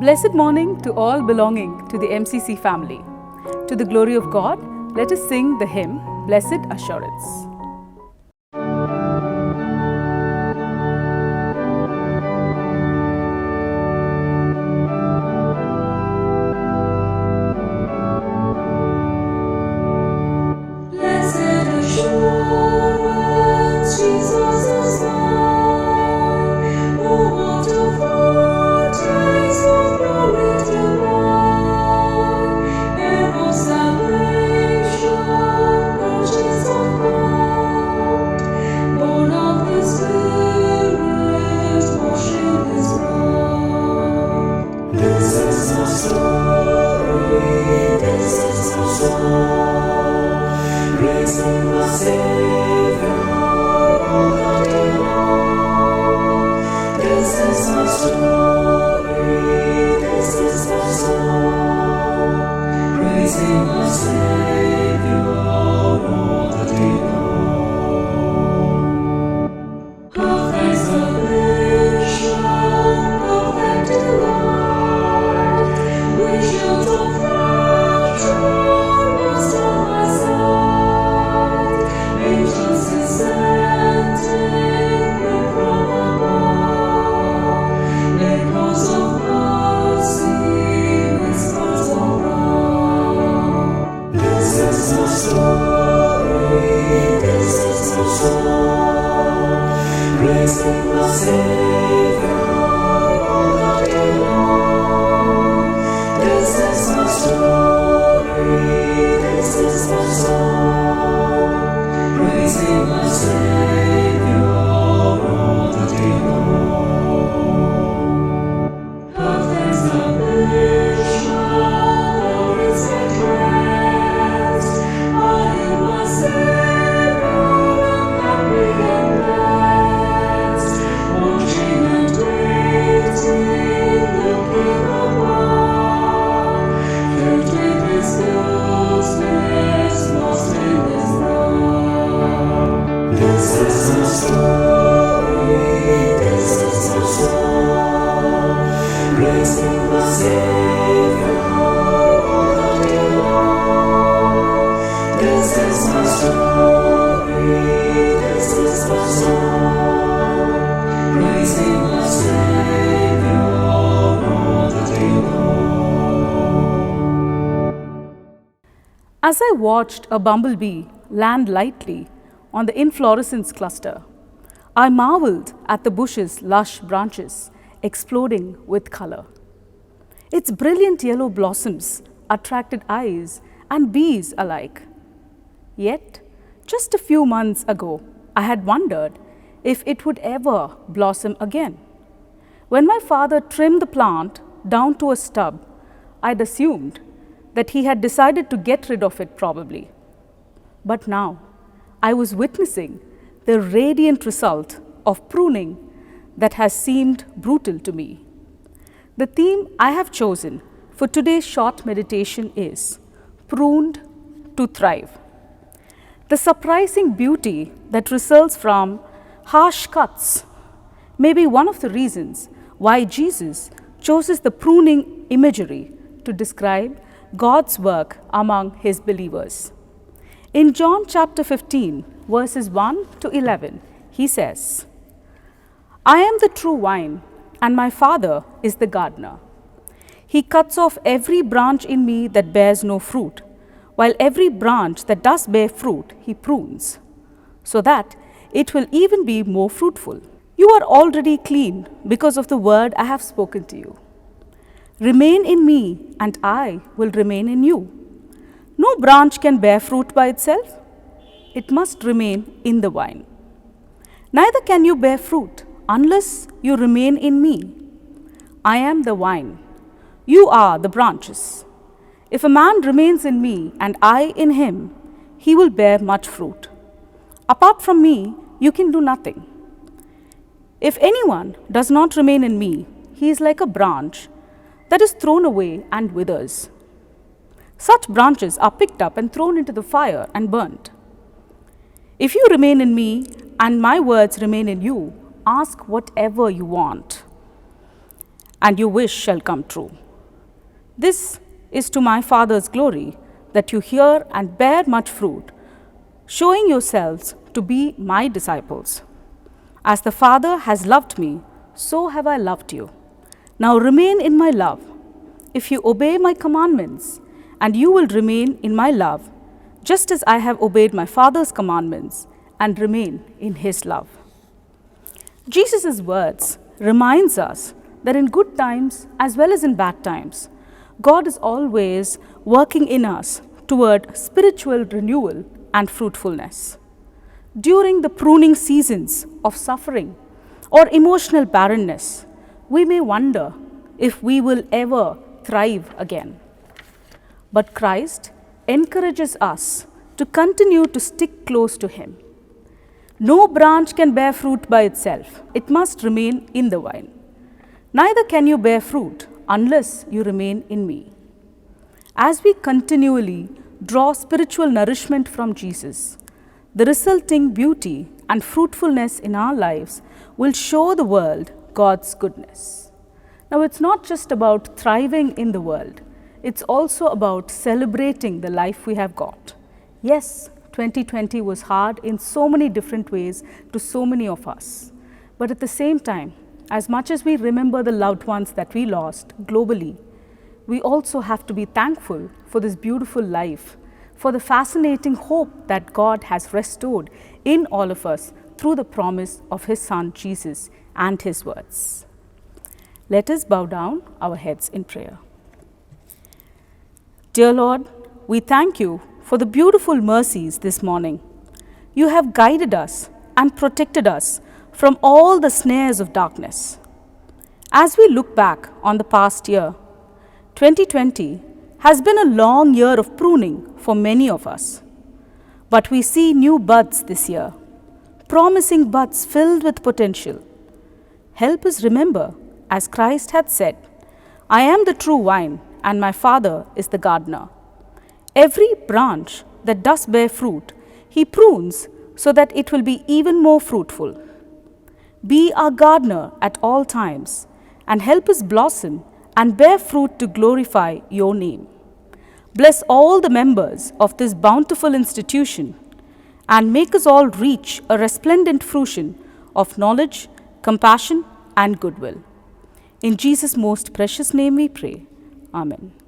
Blessed morning to all belonging to the MCC family. To the glory of God, let us sing the hymn, Blessed Assurance. As I watched a bumblebee land lightly on the inflorescence cluster, I marveled at the bush's lush branches exploding with color. Its brilliant yellow blossoms attracted eyes and bees alike. Yet, just a few months ago, I had wondered if it would ever blossom again. When my father trimmed the plant down to a stub, I'd assumed that he had decided to get rid of it probably. But now, I was witnessing the radiant result of pruning that has seemed brutal to me. The theme I have chosen for today's short meditation is Pruned to Thrive. The surprising beauty that results from harsh cuts may be one of the reasons why Jesus chooses the pruning imagery to describe God's work among his believers. In John chapter 15, verses 1 to 11, he says, "I am the true vine, and my Father is the gardener. He cuts off every branch in me that bears no fruit, while every branch that does bear fruit he prunes, so that it will even be more fruitful. You are already clean because of the word I have spoken to you. Remain in me, and I will remain in you. No branch can bear fruit by itself. It must remain in the vine. Neither can you bear fruit unless you remain in me. I am the vine. You are the branches. If a man remains in me and I in him, he will bear much fruit. Apart from me, you can do nothing. If anyone does not remain in me, he is like a branch that is thrown away and withers. Such branches are picked up and thrown into the fire and burnt. If you remain in me and my words remain in you, ask whatever you want, and your wish shall come true. This is to my Father's glory, that you hear and bear much fruit, showing yourselves to be my disciples. As the Father has loved me, so have I loved you. Now remain in my love. If you obey my commandments, and you will remain in my love, just as I have obeyed my Father's commandments and remain in his love. Jesus' words reminds us that in good times as well as in bad times, God is always working in us toward spiritual renewal and fruitfulness. During the pruning seasons of suffering or emotional barrenness, we may wonder if we will ever thrive again. But Christ encourages us to continue to stick close to him. No branch can bear fruit by itself. It must remain in the vine. Neither can you bear fruit unless you remain in me. As we continually draw spiritual nourishment from Jesus, the resulting beauty and fruitfulness in our lives will show the world God's goodness. Now, it's not just about thriving in the world, it's also about celebrating the life we have got. Yes, 2020 was hard in so many different ways to so many of us. But at the same time, as much as we remember the loved ones that we lost globally, we also have to be thankful for this beautiful life, for the fascinating hope that God has restored in all of us through the promise of his Son Jesus and his words. Let us bow down our heads in prayer. Dear Lord, we thank you for the beautiful mercies this morning. You have guided us and protected us from all the snares of darkness. As we look back on the past year, 2020 has been a long year of pruning for many of us. But we see new buds this year, promising buds filled with potential. Help us remember, as Christ had said, I am the true vine, and my Father is the gardener. Every branch that does bear fruit, he prunes so that it will be even more fruitful. Be our gardener at all times and help us blossom and bear fruit to glorify your name. Bless all the members of this bountiful institution and make us all reach a resplendent fruition of knowledge, compassion, and goodwill. In Jesus' most precious name we pray. Amen.